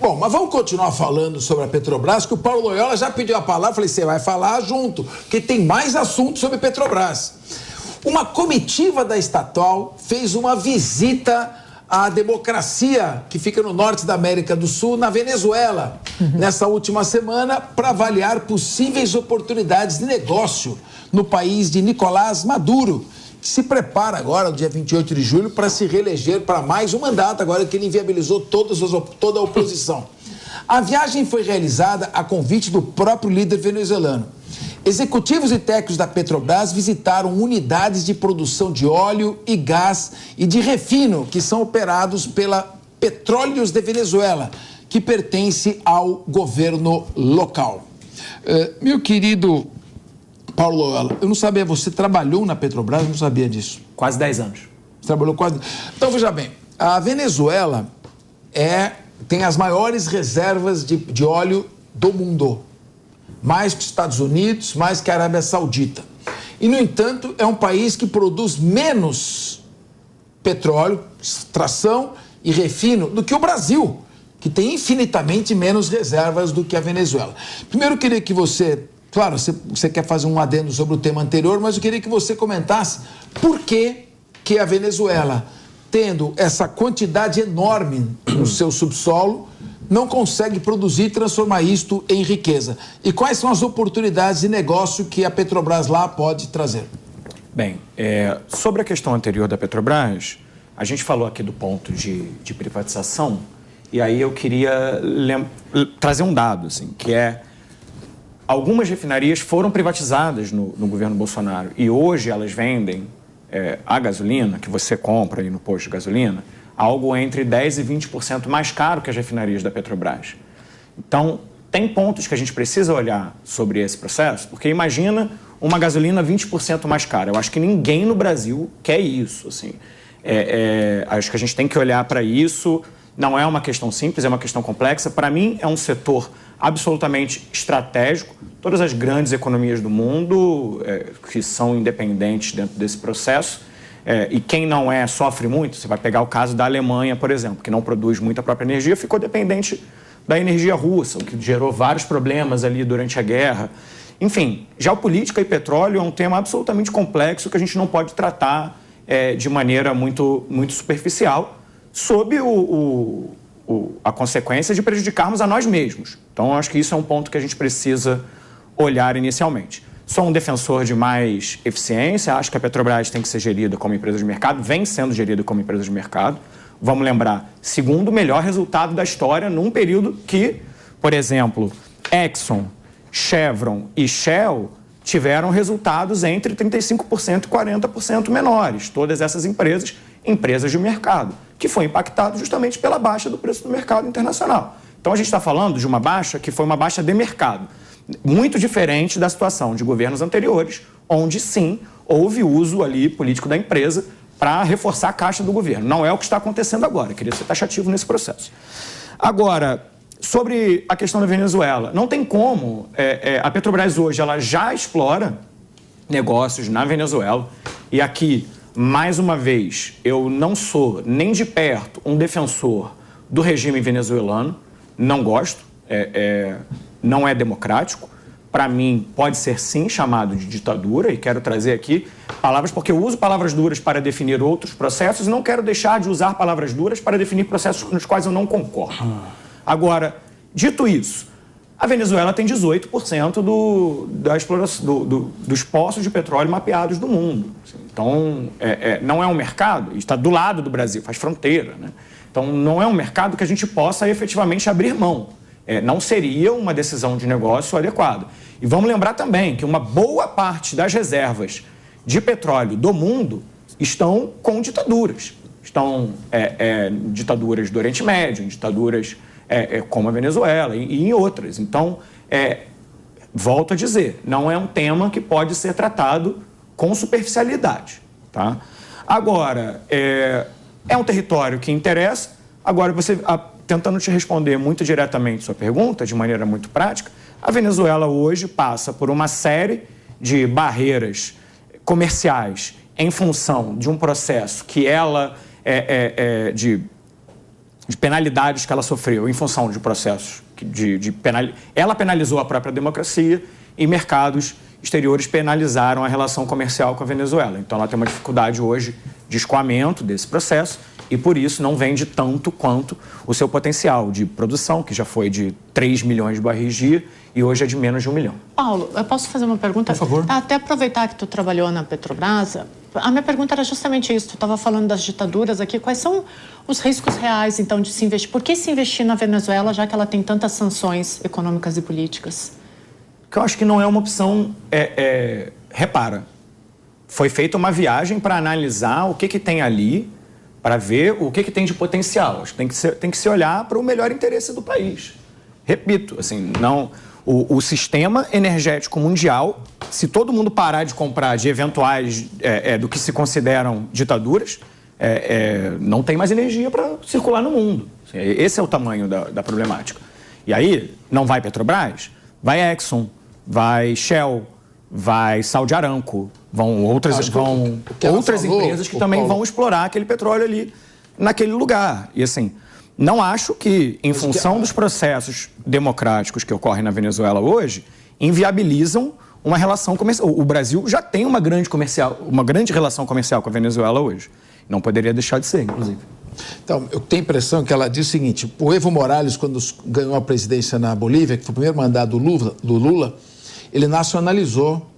Bom, mas vamos continuar falando sobre a Petrobras, que o Paulo Loyola já pediu a palavra. Falei, você vai falar junto, porque tem mais assuntos sobre Petrobras. Uma comitiva da estatal fez uma visita à democracia que fica no norte da América do Sul, na Venezuela, nessa última semana, para avaliar possíveis oportunidades de negócio no país de Nicolás Maduro, que se prepara agora, no dia 28 de julho, para se reeleger para mais um mandato, agora que ele inviabilizou toda a oposição. A viagem foi realizada a convite do próprio líder venezuelano. Executivos e técnicos da Petrobras visitaram unidades de produção de óleo e gás e de refino que são operados pela Petróleos de Venezuela, que pertence ao governo local. Meu querido Paulo Loyola, eu não sabia, você trabalhou na Petrobras, eu não sabia disso. Quase 10 anos. Você trabalhou quase... Então, veja bem, a Venezuela tem as maiores reservas de óleo do mundo. Mais que os Estados Unidos, mais que a Arábia Saudita. E, no entanto, é um país que produz menos petróleo, extração e refino do que o Brasil, que tem infinitamente menos reservas do que a Venezuela. Primeiro, eu queria que você... Claro, você quer fazer um adendo sobre o tema anterior, mas eu queria que você comentasse por que a Venezuela, tendo essa quantidade enorme no seu subsolo, não consegue produzir e transformar isto em riqueza. E quais são as oportunidades de negócio que a Petrobras lá pode trazer? Bem, sobre a questão anterior da Petrobras, a gente falou aqui do ponto de privatização, e aí eu queria trazer um dado, assim, que algumas refinarias foram privatizadas no governo Bolsonaro, e hoje elas vendem a gasolina que você compra aí no posto de gasolina, algo entre 10% e 20% mais caro que as refinarias da Petrobras. Então, tem pontos que a gente precisa olhar sobre esse processo, porque imagina uma gasolina 20% mais cara. Eu acho que ninguém no Brasil quer isso, assim. Acho que a gente tem que olhar para isso. Não é uma questão simples, é uma questão complexa. Para mim, é um setor absolutamente estratégico. Todas as grandes economias do mundo que são independentes dentro desse processo, e quem não sofre muito. Você vai pegar o caso da Alemanha, por exemplo, que não produz muita própria energia, ficou dependente da energia russa, o que gerou vários problemas ali durante a guerra. Enfim, geopolítica e petróleo é um tema absolutamente complexo que a gente não pode tratar de maneira muito, muito superficial, sob a consequência de prejudicarmos a nós mesmos. Então, acho que isso é um ponto que a gente precisa olhar inicialmente. Sou um defensor de mais eficiência, acho que a Petrobras tem que ser gerida como empresa de mercado, vem sendo gerida como empresa de mercado. Vamos lembrar, segundo melhor resultado da história num período que, por exemplo, Exxon, Chevron e Shell tiveram resultados entre 35% e 40% menores. Todas essas empresas de mercado, que foi impactado justamente pela baixa do preço do mercado internacional. Então, a gente está falando de uma baixa que foi uma baixa de mercado, muito diferente da situação de governos anteriores, onde sim houve uso ali político da empresa para reforçar a caixa do governo. Não é o que está acontecendo agora, eu queria ser taxativo nesse processo. Agora, sobre a questão da Venezuela, não tem como, a Petrobras hoje ela já explora negócios na Venezuela, e aqui, mais uma vez, eu não sou nem de perto um defensor do regime venezuelano, não gosto, não é democrático. Para mim, pode ser sim chamado de ditadura, e quero trazer aqui palavras, porque eu uso palavras duras para definir outros processos e não quero deixar de usar palavras duras para definir processos nos quais eu não concordo. Agora, dito isso, a Venezuela tem 18% da exploração, dos poços de petróleo mapeados do mundo. Então, não é um mercado, está do lado do Brasil, faz fronteira, né? Então, não é um mercado que a gente possa efetivamente abrir mão. Não seria uma decisão de negócio adequada. E vamos lembrar também que uma boa parte das reservas de petróleo do mundo estão com ditaduras. Estão ditaduras do Oriente Médio, em ditaduras como a Venezuela e em outras. Então, volto a dizer, não é um tema que pode ser tratado com superficialidade. Tá? Agora, é um território que interessa. Agora, tentando te responder muito diretamente sua pergunta, de maneira muito prática, a Venezuela hoje passa por uma série de barreiras comerciais em função de um processo que ela penalidades que ela sofreu em função de processos ela penalizou a própria democracia e mercados exteriores penalizaram a relação comercial com a Venezuela. Então, ela tem uma dificuldade hoje de escoamento desse processo e, por isso, não vende tanto quanto o seu potencial de produção, que já foi de 3 milhões de barris dia e hoje é de menos de 1 milhão. Paulo, eu posso fazer uma pergunta? Por favor. Até aproveitar que tu trabalhou na Petrobras, a minha pergunta era justamente isso. Tu estava falando das ditaduras aqui. Quais são os riscos reais, então, de se investir? Por que se investir na Venezuela, já que ela tem tantas sanções econômicas e políticas? Que eu acho que não é uma opção, repara, foi feita uma viagem para analisar o que tem ali, para ver o que tem de potencial. Acho que tem que se olhar para o melhor interesse do país. Repito, assim, não, o sistema energético mundial, se todo mundo parar de comprar de eventuais, do que se consideram ditaduras, não tem mais energia para circular no mundo. Esse é o tamanho da problemática. E aí, não vai Petrobras, vai Exxon, vai Shell, vai Saudi Aramco, vão outras empresas que também vão explorar aquele petróleo ali naquele lugar. E assim, não acho que, em função dos processos democráticos que ocorrem na Venezuela hoje, inviabilizam uma relação comercial. O Brasil já tem uma grande relação comercial com a Venezuela hoje. Não poderia deixar de ser, inclusive. Então, eu tenho a impressão que ela diz o seguinte: o Evo Morales, quando ganhou a presidência na Bolívia, que foi o primeiro mandato do Lula, ele nacionalizou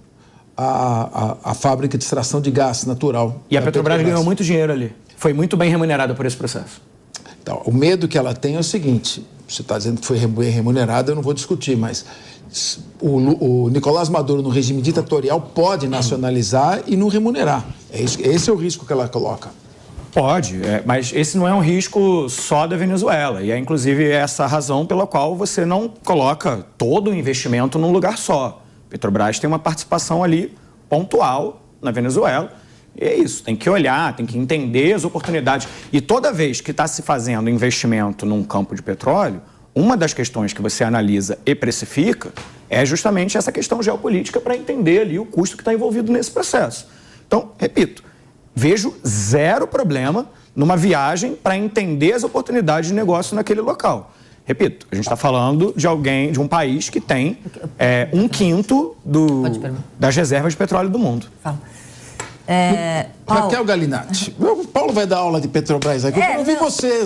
a fábrica de extração de gás natural. E a Petrobras ganhou muito dinheiro ali. Foi muito bem remunerada por esse processo. Então, o medo que ela tem é o seguinte: você está dizendo que foi bem remunerada, eu não vou discutir, mas o Nicolás Maduro, no regime ditatorial, pode nacionalizar e não remunerar. Esse é o risco que ela coloca. Pode, mas esse não é um risco só da Venezuela. E é, inclusive, essa a razão pela qual você não coloca todo o investimento num lugar só. Petrobras tem uma participação ali pontual na Venezuela. E é isso, tem que olhar, tem que entender as oportunidades. E toda vez que está se fazendo investimento num campo de petróleo, uma das questões que você analisa e precifica é justamente essa questão geopolítica para entender ali o custo que está envolvido nesse processo. Então, repito, vejo zero problema numa viagem para entender as oportunidades de negócio naquele local. Repito, a gente está falando de um país que tem 1/5 das reservas de petróleo do mundo. Fala. Raquel Galinatti, o Paulo vai dar aula de Petrobras aqui. Eu quero ouvir você.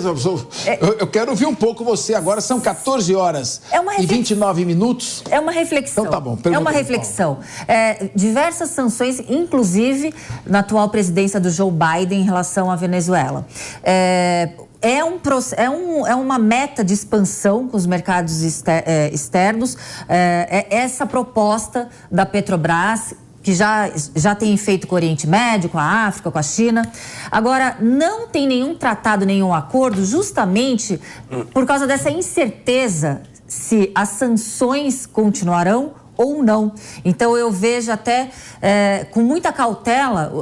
Eu quero ouvir um pouco você. Agora são 14 horas e 29 minutos. É uma reflexão. Então tá bom. É uma reflexão. Diversas sanções, inclusive na atual presidência do Joe Biden em relação à Venezuela. É uma meta de expansão com os mercados externos. Essa proposta da Petrobras, que já tem feito com o Oriente Médio, com a África, com a China. Agora, não tem nenhum tratado, nenhum acordo, justamente por causa dessa incerteza se as sanções continuarão ou não. Então, eu vejo até com muita cautela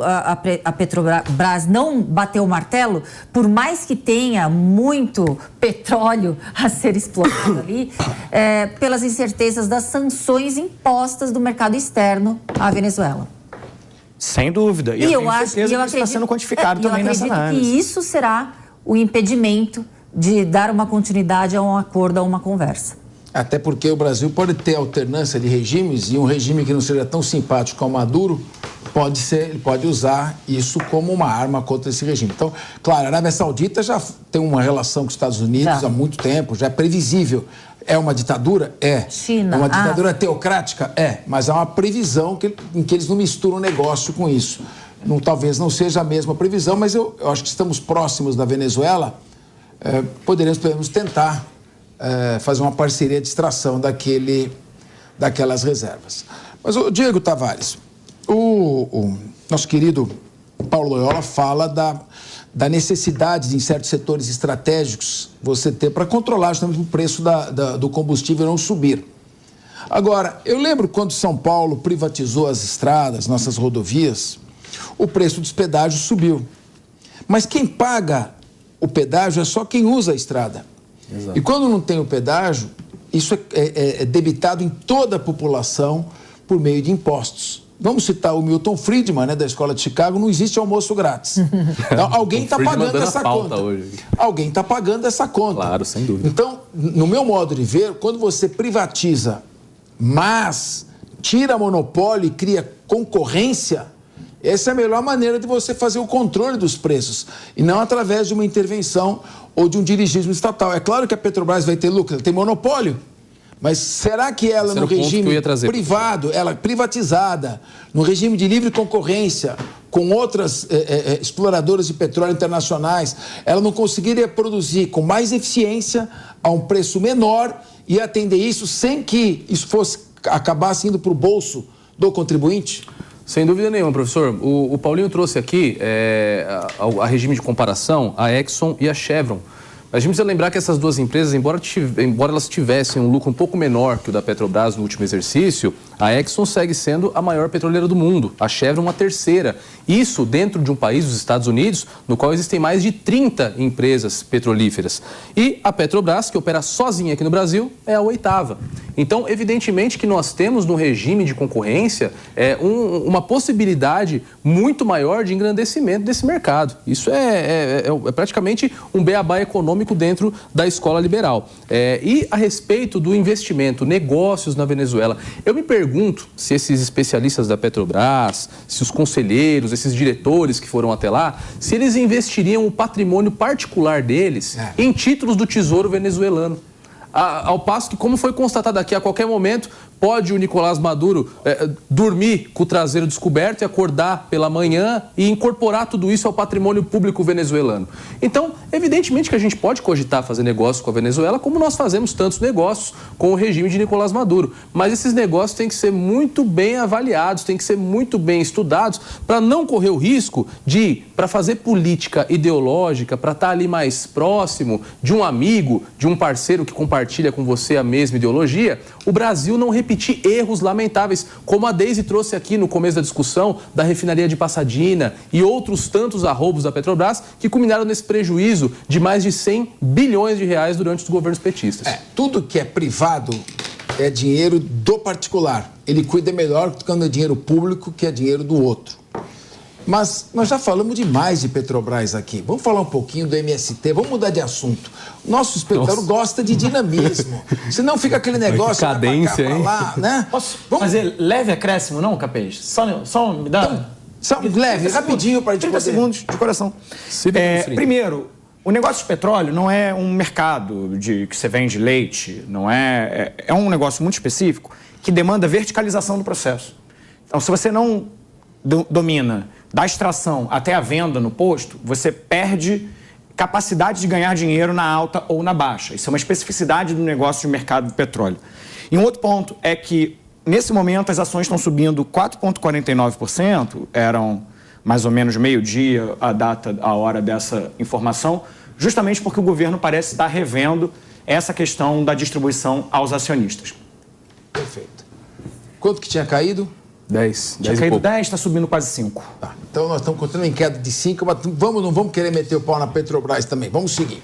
a Petrobras não bater o martelo, por mais que tenha muito petróleo a ser explorado ali, pelas incertezas das sanções impostas do mercado externo à Venezuela. Sem dúvida. E eu tenho certeza que isso está sendo quantificado também nessa análise. Eu acredito que isso será o impedimento de dar uma continuidade a um acordo, a uma conversa. Até porque o Brasil pode ter alternância de regimes e um regime que não seja tão simpático como Maduro pode usar isso como uma arma contra esse regime. Então, claro, a Arábia Saudita já tem uma relação com os Estados Unidos há muito tempo, já é previsível. É uma ditadura? É. China, é uma ditadura teocrática? É. Mas há uma previsão em que eles não misturam negócio com isso. Talvez não seja a mesma previsão, mas eu acho que estamos próximos da Venezuela. Poderemos tentar fazer uma parceria de extração daquelas reservas. Mas o Diego Tavares, o nosso querido Paulo Loyola fala da necessidade de, em certos setores estratégicos, você ter para controlar justamente o preço do combustível não subir. Agora, eu lembro quando São Paulo privatizou as estradas, nossas rodovias, o preço dos pedágios subiu. Mas quem paga o pedágio é só quem usa a estrada. Exato. E quando não tem o pedágio, isso é debitado em toda a população por meio de impostos. vamos citar o Milton Friedman, né, da Escola de Chicago, não existe almoço grátis. Então, alguém está pagando essa conta. Hoje. Alguém está pagando essa conta. Claro, sem dúvida. Então, no meu modo de ver, quando você privatiza, mas tira monopólio e cria concorrência, essa é a melhor maneira de você fazer o controle dos preços, e não através de uma intervenção ou de um dirigismo estatal. É claro que a Petrobras vai ter lucro, ela tem monopólio, mas será que ela, no regime privado, ela privatizada, no regime de livre concorrência, com outras exploradoras de petróleo internacionais, ela não conseguiria produzir com mais eficiência, a um preço menor, e atender isso sem que isso acabasse indo para o bolso do contribuinte? Sem dúvida nenhuma, professor. O Paulinho trouxe aqui a regime de comparação, a Exxon e a Chevron. A gente precisa lembrar que essas duas empresas, embora elas tivessem um lucro um pouco menor que o da Petrobras no último exercício, a Exxon segue sendo a maior petroleira do mundo, a Chevron uma terceira. Isso dentro de um país, os Estados Unidos, no qual existem mais de 30 empresas petrolíferas. E a Petrobras, que opera sozinha aqui no Brasil, é a oitava. Então, evidentemente que nós temos no regime de concorrência uma possibilidade muito maior de engrandecimento desse mercado. Isso é praticamente um beabá econômico dentro da escola liberal. E a respeito do investimento, negócios na Venezuela, eu me pergunto se esses especialistas da Petrobras, se os conselheiros, esses diretores que foram até lá, se eles investiriam o patrimônio particular deles em títulos do Tesouro venezuelano. Ao passo que, como foi constatado aqui, a qualquer momento pode o Nicolás Maduro dormir com o traseiro descoberto e acordar pela manhã e incorporar tudo isso ao patrimônio público venezuelano. Então, evidentemente que a gente pode cogitar fazer negócio com a Venezuela, como nós fazemos tantos negócios com o regime de Nicolás Maduro. Mas esses negócios têm que ser muito bem avaliados, têm que ser muito bem estudados, para não correr o risco de, para fazer política ideológica, para estar ali mais próximo de um amigo, de um parceiro que compartilha com você a mesma ideologia, o Brasil não repetir erros lamentáveis, como a Deise trouxe aqui no começo da discussão da refinaria de Pasadena e outros tantos arroubos da Petrobras que culminaram nesse prejuízo de mais de 100 bilhões de reais durante os governos petistas. Tudo que é privado é dinheiro do particular. Ele cuida melhor do que quando é dinheiro público, que é dinheiro do outro. Mas nós já falamos demais de Petrobras aqui. Vamos falar um pouquinho do MST, vamos mudar de assunto. Nosso espectador gosta de dinamismo. Senão fica aquele negócio... Que cadência, pra cá, pra lá, né? Posso fazer leve acréscimo, não, Capês? Só me dá... Então, só leve, rapidinho para a gente 30 segundos de coração. Primeiro, o negócio de petróleo não é um mercado que você vende leite, não é um negócio muito específico que demanda verticalização do processo. Então, se você não domina da extração até a venda no posto, você perde capacidade de ganhar dinheiro na alta ou na baixa. Isso é uma especificidade do negócio de mercado de petróleo. E um outro ponto é que, nesse momento, as ações estão subindo 4,49%, eram mais ou menos meio-dia a hora dessa informação, justamente porque o governo parece estar revendo essa questão da distribuição aos acionistas. Perfeito. Quanto que tinha caído? 10. Tinha caído 10, está subindo quase 5. Tá, então nós estamos continuando em queda de 5, mas não vamos querer meter o pau na Petrobras também. Vamos seguir.